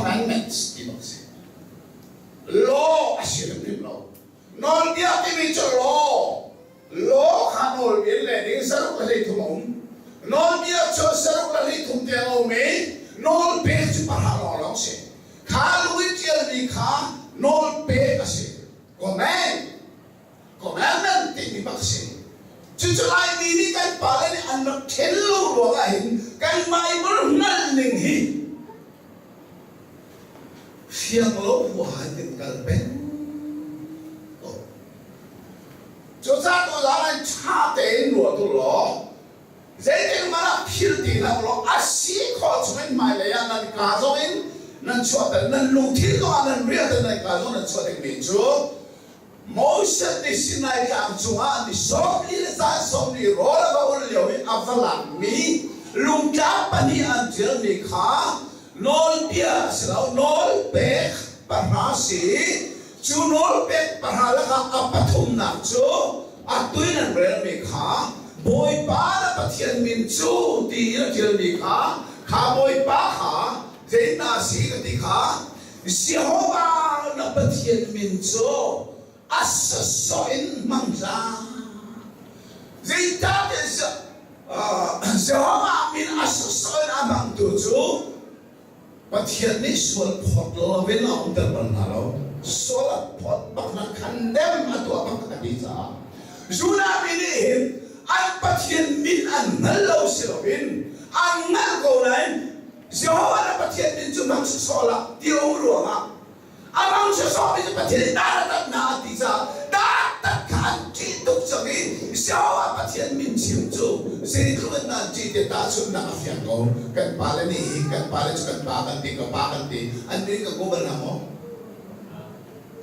commandments di bác sĩ law asian rim law non dia ti mi cho law khan ol bien le ding saruk la le thumong non dia cho saruk la le thum te o me non pe chu pa ha lo long se kha lu tiel ni kha non pe ase commandment ti mi bác sĩ chú lại đi đi cái bà lên ăn nó thiên lưu rồi cái cái mai bữa năn nình hi phiền lỗ hoài những cái bên chú cha tôi ra lại cha tiền rồi tôi lo dễ cái mà là phiền tiền là lo à xí khó chúng mình mai lấy ăn ăn cá rồi nên cho đến nên lục thiên lo nên riêng đến này cá rồi nên cho đến mình chú mỗi sự đi xin này thì anh chúng ta đi sống đi ra sống đi rồi là bao nhiêu người áp làm mi lung cá pani anh chơi mi khá nol bia sao nol bek parasi chú nol bek parhala ka apathum na chú atuin anh bel mi khá boy pa na Pathian min chú đi na chơi mi khá boy pa khá dễ na si cái đi khá Jehovah na Pathian min chú asasoin mangsa zita des Jehovah min asasoin amang tuju Pathian ni sol phot lo ven la ung ban halo sol phot bak na khandem atu abang kadisa juna min him an Pathian min an nalo silovin an ngal ko nai Jehovah na Pathian min chu mang sola tiu ruanga abang sesuatu itu Pathian darat na tisa darat kan itu jadi siapa Pathian min simcu sini tu kan jadi tak sun nak afian kau kan pala ni kan bagan ti andi ka gobar namo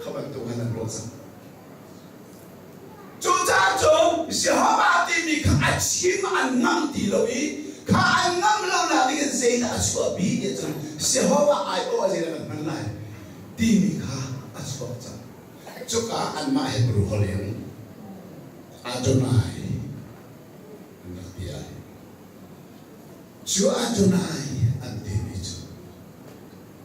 kapan Tuhan ang rosa cuca siapa ti mi ka achim anang ti lobi ka anang lo na dengan zina aswabi itu siapa ayo azina manai Timi ka aswapsa Cuka an ma Hebrew holim Adonai Nabiai Cu Adonai an timi cu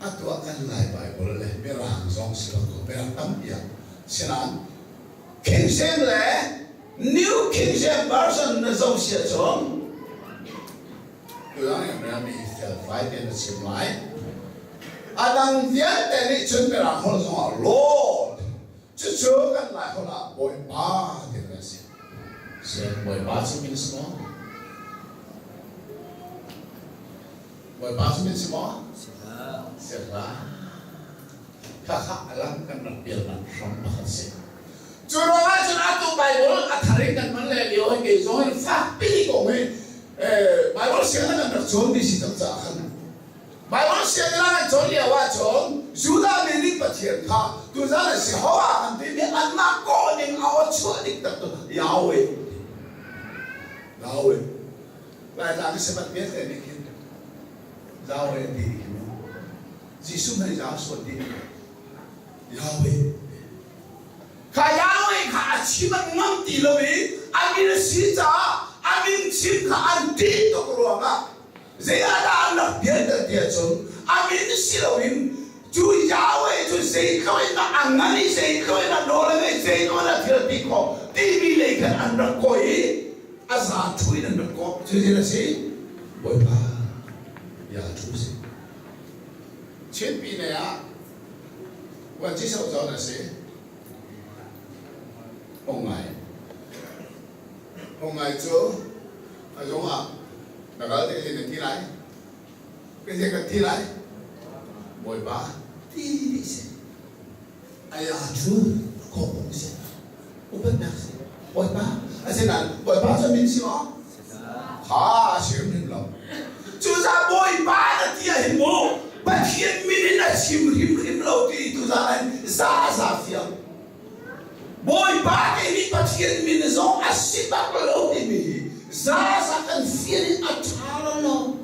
Atu akan lai Bible le Berang zong silako Berang tampia Sinan King James le New King James Version na zong siya zong Tulang yang berami Istial fight in the same line Adang dia tadi cuma berangkul sama Lord, cucu kan lah kalau boy ba dia kasih, siapa boy ba sih min semua, boy ba sih min semua, siapa, kakak alam kan nampil nak sama kasih, curang aja tu Bible ataring kan mana lihat ke zohir fakti kome, Bible siapa kan berjuang di situ sahaja. Bible siya nila ng John liawa John, Judah mini Pathian ka, tu sana si Hoa ang tini anak ko ning awat suadik tato Yahweh, Lain lagi sebat biasa ni kita, Yahweh diri kita, Yesus may Yesus diri, Yahweh, Yahweh ka achiman ngam tilowi, amin sita, amin sim ka anti to kuruanga. Saya ada anak dia cun, amin silawin, tu Yahweh tu saya kau ina angani saya kau ina dolang saya kau ina tidak diko, tibi lekan anak koi, azat tu ina anak kau, tu jelas sih, boleh ya tu sih, cempi ni ya, wajib saya tahu sih, ongai tu, azonga. Kalau dia jadi tilai, kerja ke tilai, boleh bah, tidak sih. Ayah tu, kau pun sih, open dah sih, boleh bah, asyik boleh bah macam ni sih mah, ha, siapa ni belum, cuma boleh bah dia himu, Pathian mini nak him lau itu zaman zafia, boleh bah ini Pathian mini zong asyik tak lau ini. Zasa kan feeling atalo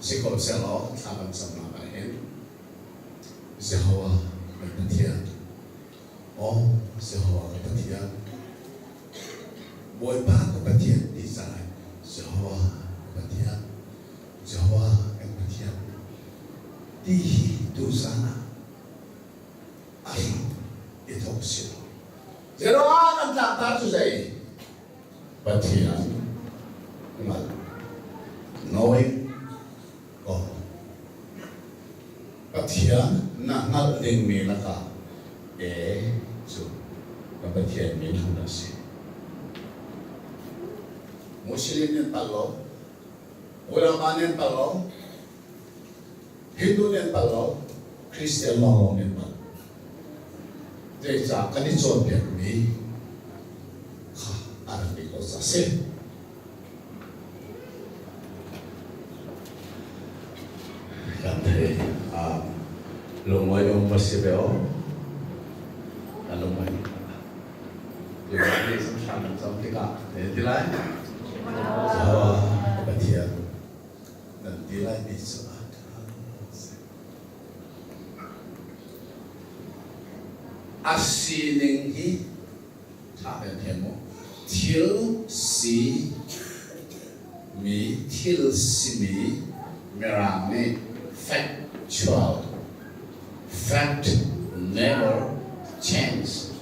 si kau selo saban sama kain Jehovah Pathian Jehovah Pathian boy ba Pathian di sana Jehovah Pathian di tu sana akhir itu sih. Zero akan tak terjadi. Pathian, Hngalh, knowing God. Pathian na Hngalh ding mi laka so Pathian mi huna si. Muslim yang talo, ulama yang talo, Hindu yang talo, Kristen long yang talo. Jadi jangan dicoba ni, ada di kota sih. Kata lumai masih beo, lumai. Lumai sama tiga, tilai. Jawa, Pathian, dan tilai bisa. Asining hi, saben temo, til si mi, merame, factual, fact never change,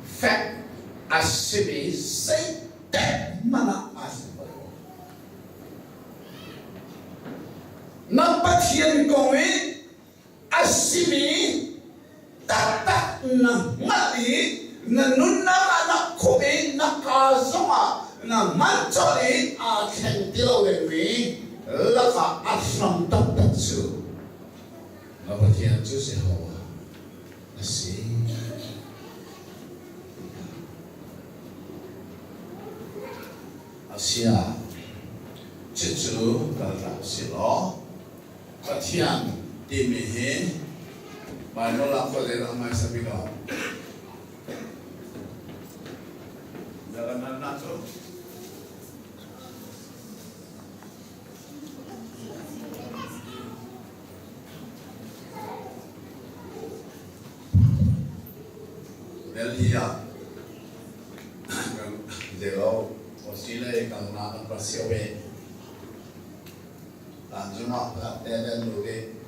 fact asibi say that mana asibi. Na Pathian kowe asibi tatak na mali na nunna na kobe na kazama na manchori a kentilo we laka asram tatatsu na Pathian chu se hawa asi asia chuchu kala silo Pathian dimihe Manola ko din ang may sabi ko. Jangan nato. Delhiya. Zero. Australia kang nakang pasyawe. Tanjuma dan luge.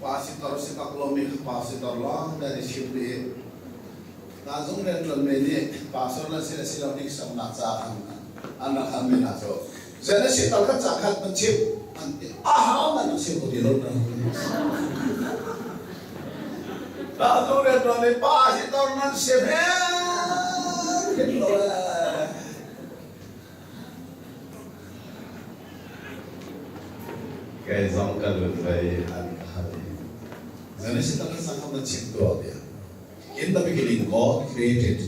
Pasitor si Taklomik pasitor lang dari Sipri. Lazung dan lemeni pastor na sila nik sa naksakan anak kami nato. Jadi si talkat sakat mencip mana si mudirun. Lazung dan lemeni pasitor na sila. Kaya zongkal betul hari. Jadi kita sangat mencipta dia. In the beginning, God created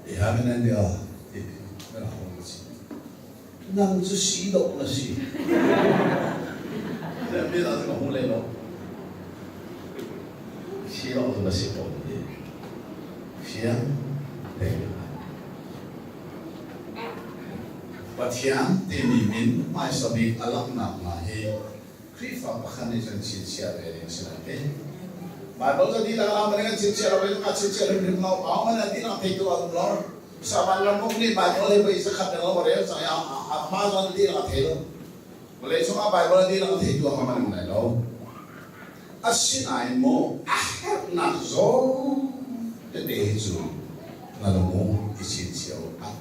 the heaven and the earth. Nang susi dok nasi. Jadi kita tak boleh lo. Siapa tu nasi pun dia. Siapa? Pathian tinimin mai sabi alam nak mahi. Krifa pakhani jan cincin ada yang selagi. Bible tadi dalam mereka cincin ada yang cincin ada yang mau awal nanti nak itu Allah. Sama lambung ni Bible lebih sekat dalam mereka saya apa nanti nak itu. Boleh cuma Bible nanti nak itu apa mana mana lo. Asinai mo akhir nak zo jadi itu. Lalu mo cincin apa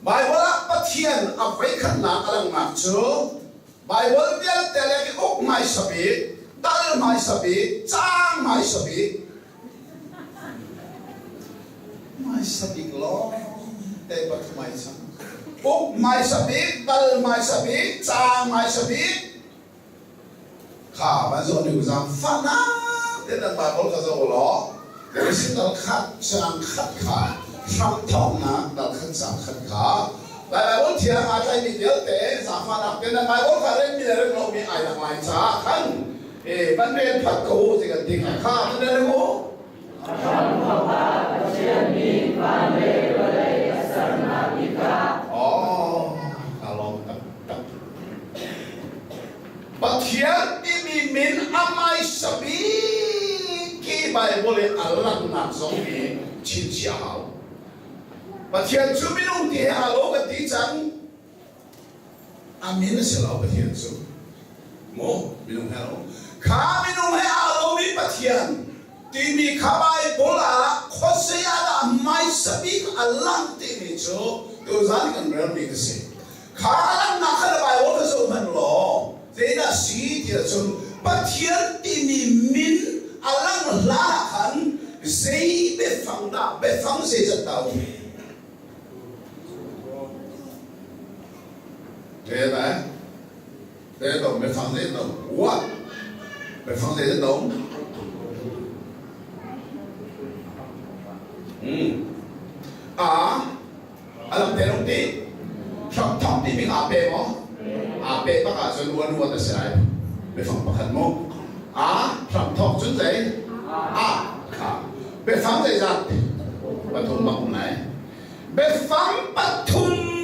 Bible Pathian African na alang macho Bible dia teleki ok mai sabi dal mai sabi chang mai sabi lo te pat mai chang ok mai sabi dal mai sabi chang mai sabi kha ba zo ni uzam fana de dan Bible ka zo lo de sin dal khat chang khat kha Sam thong na dal khat sang khat kha Bible thiang a thai mi del te sa fa nak ten Bible ka ren mi le lo mi ai nak mai cha khan ban ren phat ko ji ga ding kha ta le mo Sam thong ba chen mi ban le ba le san na mi ka kalong tak Pathian di mi min amai sabi ki Bible alang nak song mi chin xiao Pathian chu minung ti halo ka ti chang amin sẽ lo Pathian số mo minung hello khá minung hay alo mi Pathian timi khabai bola khoseya da mai sabik alang timi cho to zan kan ram ni kase khalam na khala bai wo so man lo zena si ti so Pathian timi min alang la khan sei be phang sei zat tao thế đấy thế rồi be phang sei đâu what be phang sei đâu alam thế không đi trong thòng thì mình ape bác à rồi luôn ta sẽ be phang bác hẳn mo trong thòng chuẩn đấy be phang sei zat Pathum bang này be phang Pathum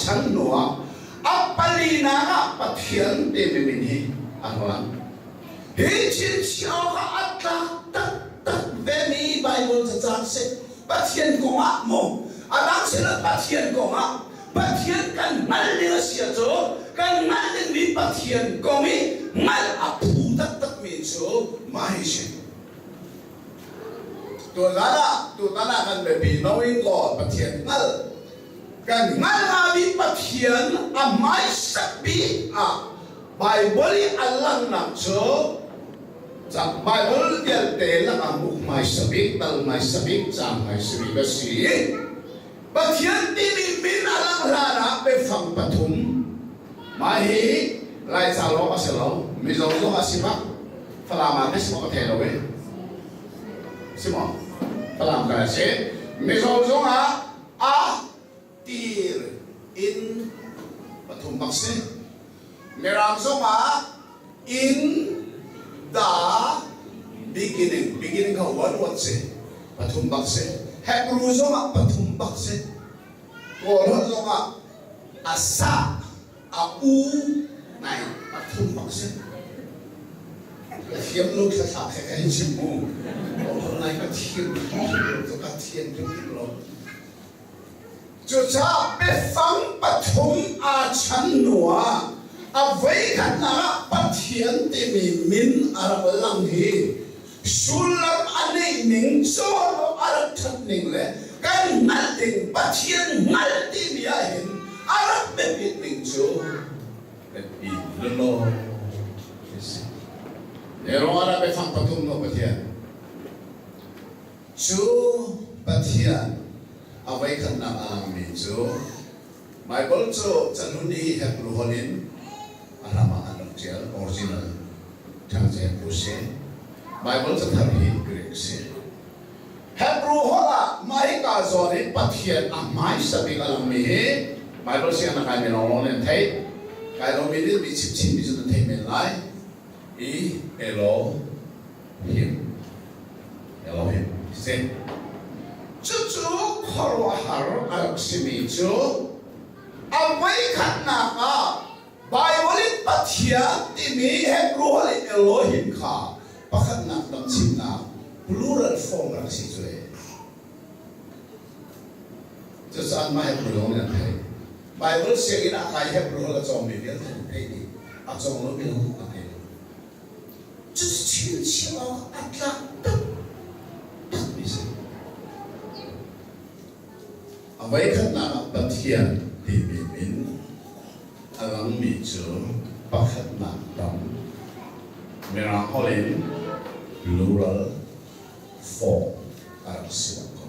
chăn nua palina Pathian de mình hi hoang hi chin chiao ka tak ve mi Bible cha cha se Pathian ko mo adang se la Pathian ko Pathian kan mal le sia cho kan mal le mi Pathian ko mi mal apu tak mi cho mai se tu tana kan be knowing God Pathian mal kan ngal abi Pathian amai sabi Bible alang nak so sa Bible dia tela amuk mai sabi tal mai sabi chang mai sabi basi Pathian ti min alang rana be phang Pathum mai lai sa lo aselo mi zo asimak falama kes mo thelo we simo falam ka se mi zo tir in Pathum bakse merang zonga in the beginning ka one se Pathum bakse Hebrew zonga Pathum bakse Koran zonga asa nai Pathum bakse hiệp lúc sa sa cái chim mu hôm nay có thiên có thiên lo cho cha be phang Pathum chăn nua vậy khát na Pathian ti min arab lang hi sulam ane ning so arab that ning le kan nal ding Pathian nal ti mi hin arab be bit ning so be bi lo Ero arab be phang Pathum no Pathian chu Pathian vậy khát na mi so Bible so chanuni Hebrew holin arama anok jel original thangje puse Bible so thabi Greek se Hebrew hola mai ka zone Pathian amai sabi alam mi Bible se na kai me long len thai kai lo mi bi chip bi so thai me lai Elohim se chu khorwa har aksimi chu awai khát na ka Bible Pathian ti mi Hebrew hali Elohim kha pakhat na dam chim na plural form rak si chue chu san ma Hebrew na thai Bible se ina kai Hebrew la chom mi bial thai ni a chom lo bi lo ka thai chu chin chima atla mi se awai khát na Pathian ti min alang mi chu pakhat na dam merang holin plural form arab siwako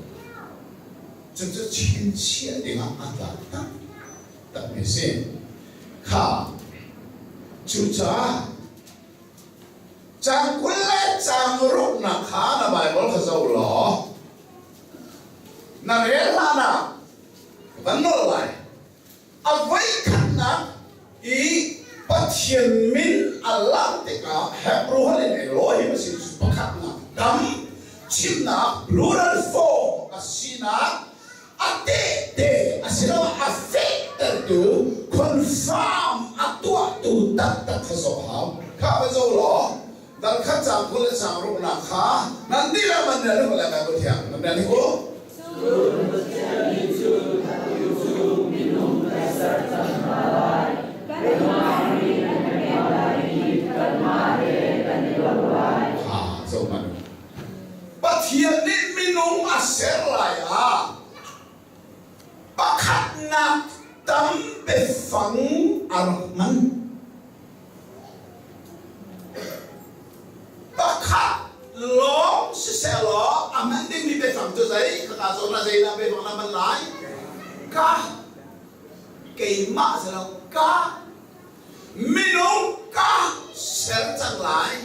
chu chin chia dinga atla ta mi se kha chu cha chang kulle chang rup na kha na Bible kha zo lo na re la na ban no lai awai khát na Pathian min alang te ka Hebrew halin Elohim si pakhat na dam chim na plural form asina ate asina affected to confirm atua tu tak khasoham kha bazo lo dal khat chang kul chang ru na kha nanti la man na ko la ka ko thiang nan ni ko nạc tâm bề phẳng man bác khát lóng sẽ ló mình đi mi bề phẳng cho giấy cả rồi là giấy là bề phẳng là mình lái cá cây mạ sẽ là cá minung cá sẽ chẳng lại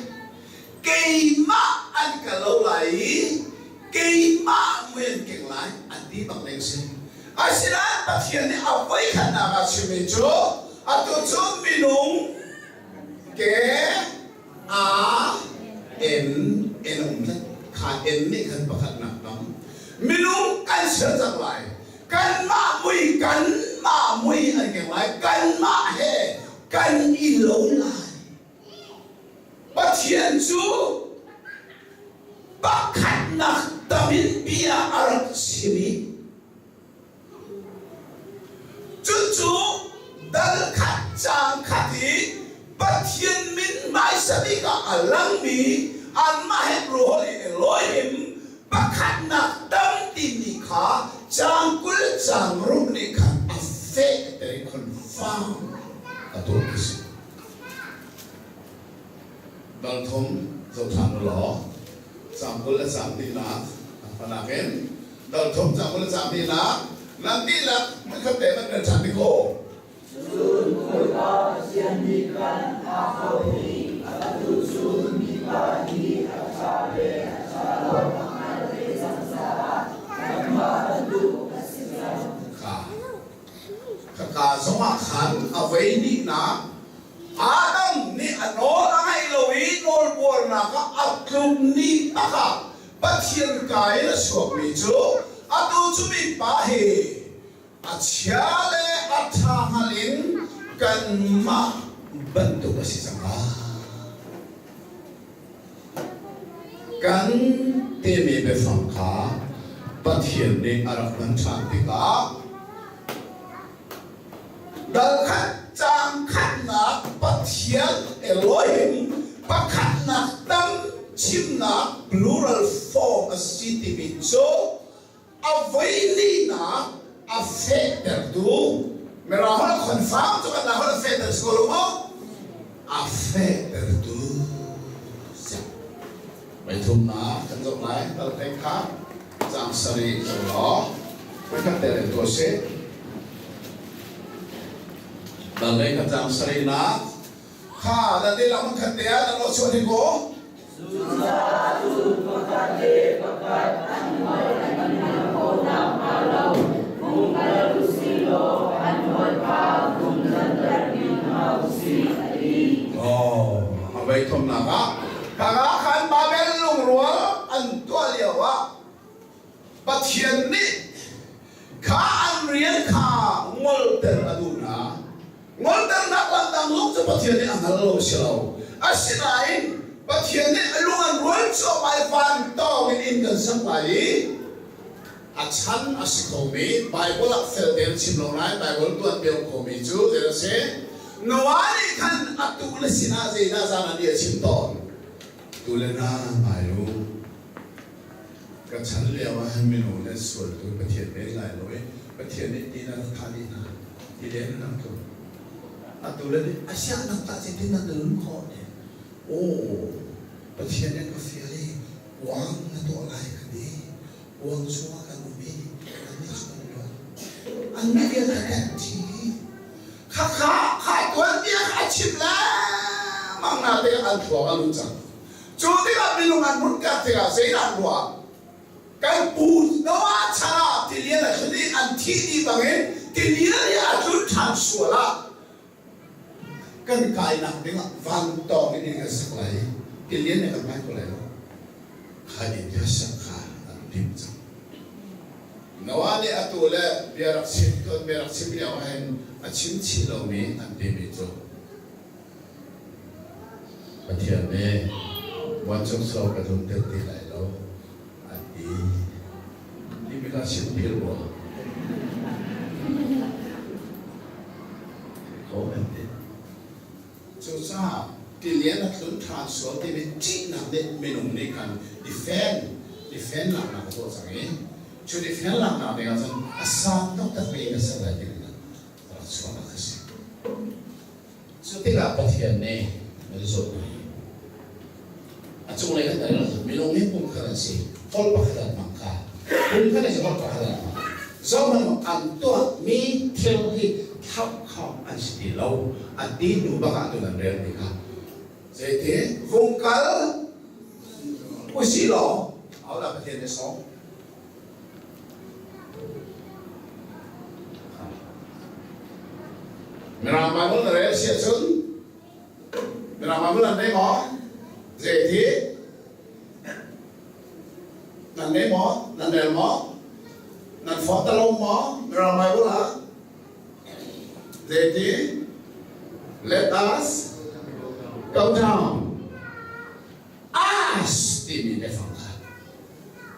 cây mạ ăn cả lâu lại cây mạ nguyên kiện lại ăn đi bằng lên xe ai xin anh Pathian này ở với khả năng là chỉ mình cho tôi cho minung kế em lên khai em này khăn bạc nặng lắm minung can sẽ chẳng lại can mạ mùi anh kiện lại can mạ hè can y lâu lại Pathian chú bác khát nạc tamin bia arak simi chú dal khát chang khati Pathian min mai sabi ka alang mi an ma he roholi Elohim bác khát nạc tam tini kha chang kul chang rum ni kha afe tere confirm atul kisi dal thom dal thang lo sam kul sam ti na panaken dal thom sam kul sam ti na nanti lahมันก็แต่มันเดินทางไปโก้ซุนโคตาเสียนิกันอาโคฮีอาตุซุนมิบาฮีอาชาเลอาชาโลมาเลสังสารกัมมาดูสิยาข้าสมัครขันเอาไว้นี่นะอาดัมนี่อันโน้นไอ้โลวีโนลบัวนะก็อัดลุมนี่นะครับปัจเจียนกายและสวมมิจูอาตุจุมิบาฮีอาเชียเลอาทาฮัลินกันมาบันตุกสิสังฆากันเตมีเบฟังขาปัทเทียนในอารักนันชานติกาดัลขัดจางขัดนักปัทเทียนเอโลหิมปักขัดนักตั้งชิมนัก plural form อสิติบิโซเอาไว้นี่นะอาเฟเตอร์ดูเมื่อเราคอนฟังจุกันเราเฟเตอร์สกุลมั้งอาเฟเตอร์ดูไปทุ่มนะกันจบไหนเราเต็มข้าจางสรีสุดหล่อไปกันเตะตัวเสียเราเลยกันจางสรีนะข้าแต่ที่เรามันขัดเดียร์เราชวนที่โก้สุสาสุปกัดเดปกัดอันไม่มันมีโคตรมาเราเอาไว้ทำนะครับถ้าขันบาเบลลุงรัวอันตัวเดียวว่าปัทเทียนนี่ข้าอันเรียนข้างอลเตอร์อดูนะงอลเตอร์นักลังดังลูกจะปัทเทียนนี่อันนั้นเราเชียวอาศิลาอินปัทเทียนนี่ลุงอันรัวชอบไปฟันต่อวินอินกันสักไปอาชันอาศิโคมีไบเบิลเฟลเดนชิมลงไล่ไบเบิลตัวเดียวโคมีจูเดี๋ยวเสียนวานี่ขันอัตุเลสินาเจน่าจานันเดียชิมตอนตุเลน่าไม่รู้ก็ฉันเรียกว่าให้ไม่รู้ในส่วนตัวประเทศไม่ไรเลยประเทศนี้ดีนะทานีนะดีเด่นนะตัวอัตุเลนี่อาเซียนนักตาจิตินักเดินคอเนี่ยโอ้ประเทศนี้ก็เฟียรี่วางนะตัวอะไรกันดีวางชัวกันบุบีอันนี้ชัวร์ด้วยอันนี้เรียกแต่ทีข้าตัวเดียวข้าชิมแล้วมังนาเตะอันตัวกันรู้จักจูที่กับมีลุงอันมุนกันเตะเสียอันตัวกันปูนว่าชาที่เลี้ยงอะไรคนนี้อันที่ดีบางเองที่เลี้ยงเนี่ยจุดทางชัวร์ละกันกายหนักเนี่ยฟังต่อกันนี่กันสักไหลที่เลี้ยงเนี่ยกันไม่ก็เลยข้าเดียวสักขาพิมพ์จังนวานี่อัตุเล่เบียร์ชิมตัวเบียร์ชิมเนี่ยว่าเห็นอาชิมชิโลมีอันเดมิโตประเทศนี้วันช่วงสอบกระดุมเต็มที่ไหลแล้วอันนี้นี่มีการชิมพิลวะเขาเป็นเด็กจุดซ่าที่เลี้ยงนักศึกษาสอนที่เป็นจีนนั่นเด็กเมนูนี้กันดิเฟนหลังตัวสังเกตชุดดิเฟนหลังเนี่ยก็จะอาสาต้อง ta pe ka sa la ni na so na ka si so te ga Pathian ne me so ni a chung le ka ta la mi long ni pum ka si tol pa ka ma ka pum ka si tol pa ka ma so man an to mi thil hi khap khap an si lo an ti nu ba ka tu nan re ni ka se te vung kal u si lo áo là Pathian ne so Mira mabul re sia sun Mira mabul ne mo je thi nan ne mo nan del mo nan phó ta long mo Mira mabul ha je thi let us go down as ti mi ne phang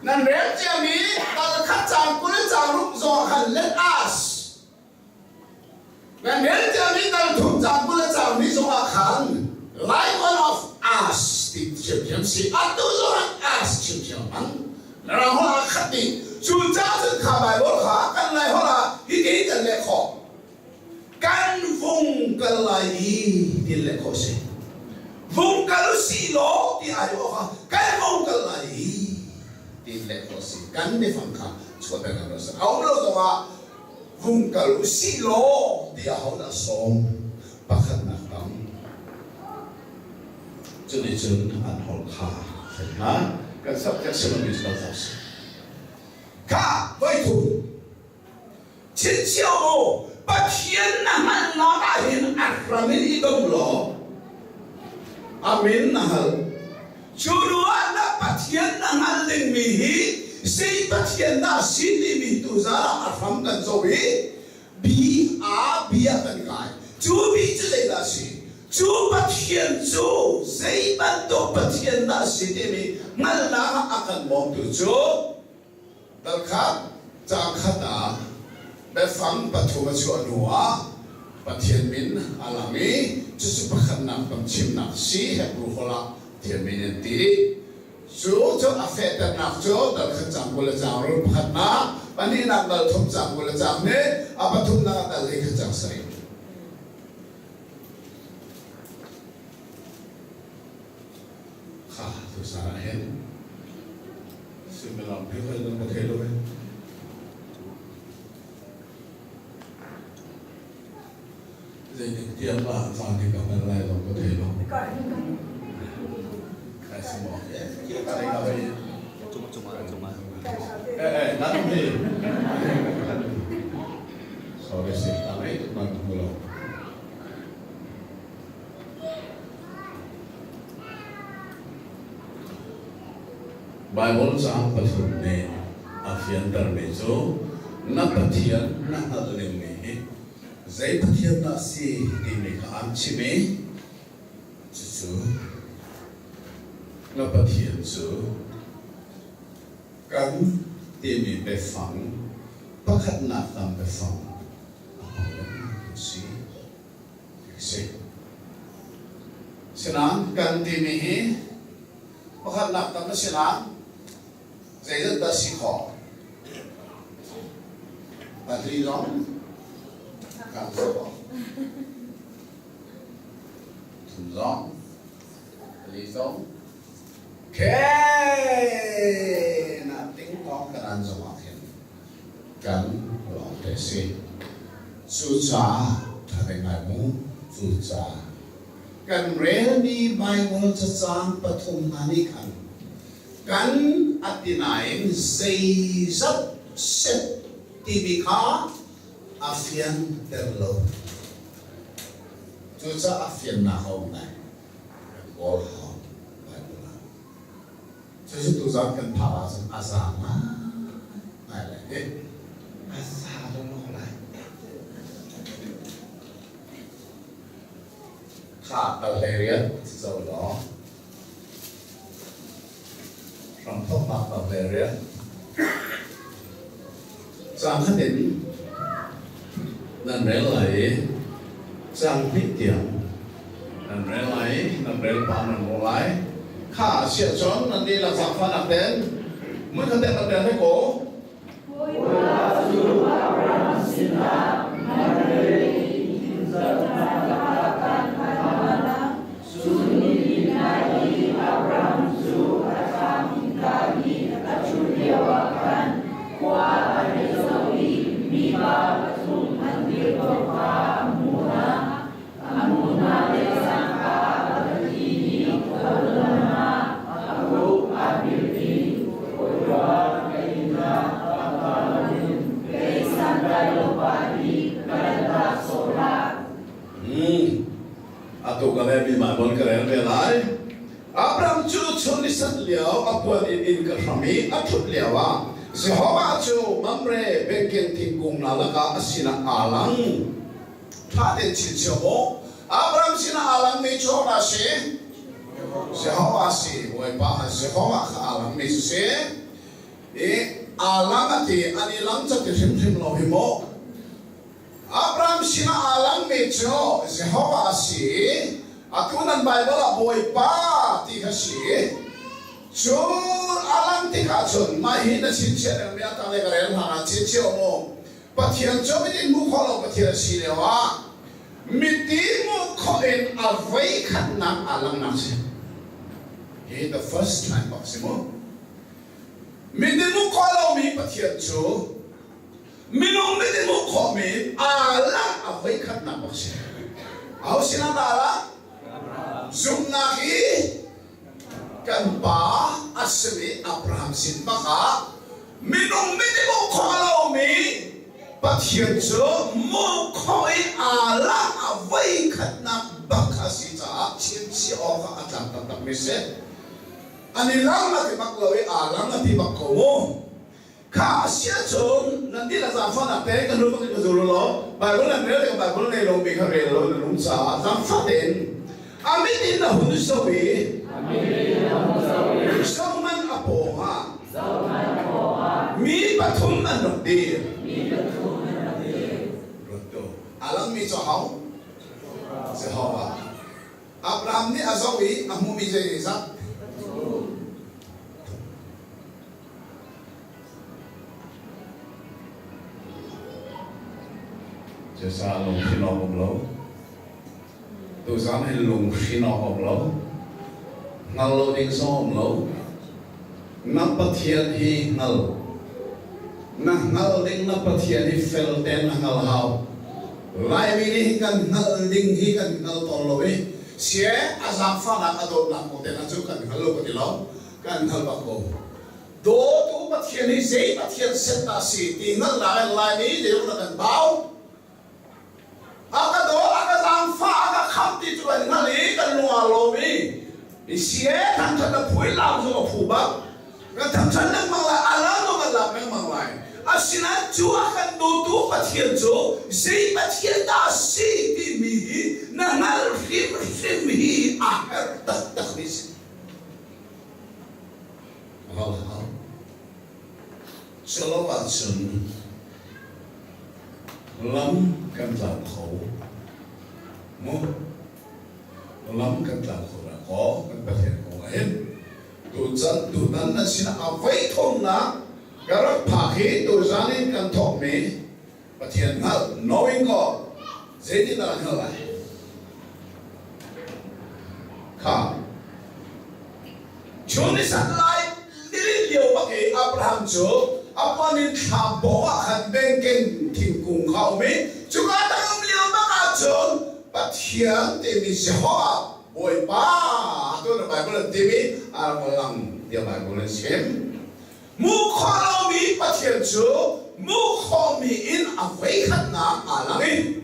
nan re chia mi ta khat chang kun chang ru zo han let us When men tell me that thum chang kun chang ni zo khan like one of us ti chim chim si atu zo us chim chim man ra ho la khat ni chu cha chu kha bai bo kha kan lai ho la hi ti kan le kho kan vung kan lai ti le kho se vung kan si lo ti ai ho kan vung kan lai ti le kho si kan ne phang kha chu ta kan sa au lo zo ma vung kalu si lo dia hau na som pakhat na tam chu ni chun an hol kha ha kan sab ka sim mi sa sa ka vai thu chin xiao mo Pathian na man la ka hin akramin I dom lo amin na hal chu ruwa na Pathian na ngal ling mi hi Say Pathian na sini mi tu zara afam kan so bi a kan kai chu bi chile la si chu Pathian chu say ban to Pathian na sini mi ngal na akan mong tu chu dal kha cha khata be fam pathu ma chu anua Pathian min alami chu pakhan na pam chim na si he ru hola thian min ti Chú cho affect nạp cho dal khăn chang bula chang ru phat na pani nak dal thum chang bula chang ne apa thum na dal le khăn chang sai kha tu sa hen similar phe khoi no the lo dei ni tiam ba fa ni ka ma lai lo ko the lo semua, kita tak ada apa. Cuma. Nanti. Sorry sih, kami itu nanti mulu. Bible sang pasal ni, afian termezo, na Pathian na alim ni, zai Pathian na si ini kan cime, cucu. Nó Pathian su kan ti mi be phang pakhat na tam be phang si sinang kan ti mi hi pakhat na tam na sinang zai da si kho patri rong kan so thum rong li rong Okay, nothing wrong kan an zo akin kan lo te si su cha tha de ngai mu su cha kan re ni Bible cha chang pathum ani kan atinain sei zat set tibika afian terlo su cha afian na ho nai all Jadi tu zat kan para asama, ada asa dulu lah. Kha Valeria sau đó, trong thông mạc Valeria, sang khát đến, lần đấy lại sang biết tiếng, lần đấy lại bạn lần một lại. Khá sẽ chọn nanti là phạm phan nạp đến mới thân đẹp nạp đến hay cố tu cái này bị mà bọn cái này về lại Abraham chú chú đi sẵn liao apuan in cái rami atup liao à Jehovah chú mamre bên kiên thiên cung là cả asina alang thà đến chín chiều mô Abraham sina alang mi cho là sẽ Jehovah si voi pa Jehovah alang mi sẽ alang ati ani lang cho cái rim lo himo Abraham sina alang mi cho Jehovah si atunan Bible la voi pa ti ka si chu alang ti ka chun ma hi na chin che na mi ata le ka ren ha chin che mo Pathian cho mi din mu kholo Pathian si le wa mi ti mu kho in a vai khat na alang na se he the first time possible mi din mu kholo mi Pathian chu mi no mi din mu kho mi alang a vai khat na ba se au sina da la Zoom na ki kan pa asmi Abraham sin baka minong miti mo kholo mi Pathian cho mo khoi ala avai khat na baka si cha chin si o ka atam tak mi se ani lang na ti maklawi alang na ti bakko mo ka sia chon nandi la za fa na pe kan lu ka zulu lo Bible na re ka Bible nei lo mi ka re lo lum sa za fa den Amin inna hunusawi Sauman apoha Mi patum man nukdir Roto Alang mi chohaw Jehovah Abraham ni azawi Amu mi jayizat Jasa long sinobong lo tu sáng hay lùng khi nó học lâu Hngalh lâu đinh số học lâu nắp Pathian hi Hngalh Hngalh đinh nắp Pathian hi fel ten Hngalh hào lại vì đi cần Hngalh đinh hi cần Hngalh to lâu ấy sẽ azam pha nak adot nak một tên anh chú cần Hngalh lâu cái lâu cần Hngalh bạc cô đố tu Pathian hi dễ Pathian set ta si thì Hngalh lại ní để chúng ta cần báo Aka do aka zam fa aka kham ti tu kan ngali kan lunga lo mi isie tham chan na phui lam so phu ba kan tham chan na mang la ala no kan la meng mang lai asina chu akan do tu Pathian chu sei Pathian da si ti mi na ngal rim mi a her tak mi si hal solo wa chun lắm căn làm khổ muốn lắm căn làm khổ là có căn bát hiện khổ hết tụi dân nó xin áo vây thôn na cái đó phá khí tụi dân nên căn thọ mì bát hiện Hngalh nói có dễ đi là Hngalh lại khá chúng đi sẵn lại đi liều bác ấy Abraham chúa Apanin thaboa khan benken thing kung khao mi chuka tangum liu baka chon Pathian te mi Jehovah boy pa to na Bible te mi armalang dia Bible sem mu khalo mi Pathian chu mu kho mi in avei khat na alangi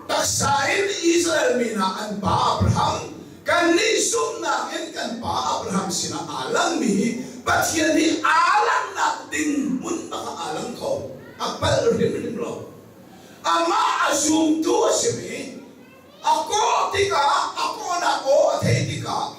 taksa in Israel mi na an pa Abraham kan ni sum na in kan pa Abraham sina alang mi Pathian ni alang na ding mun baka alang ko apal rim lo ama asum tu simi ako tika ako na ko the tika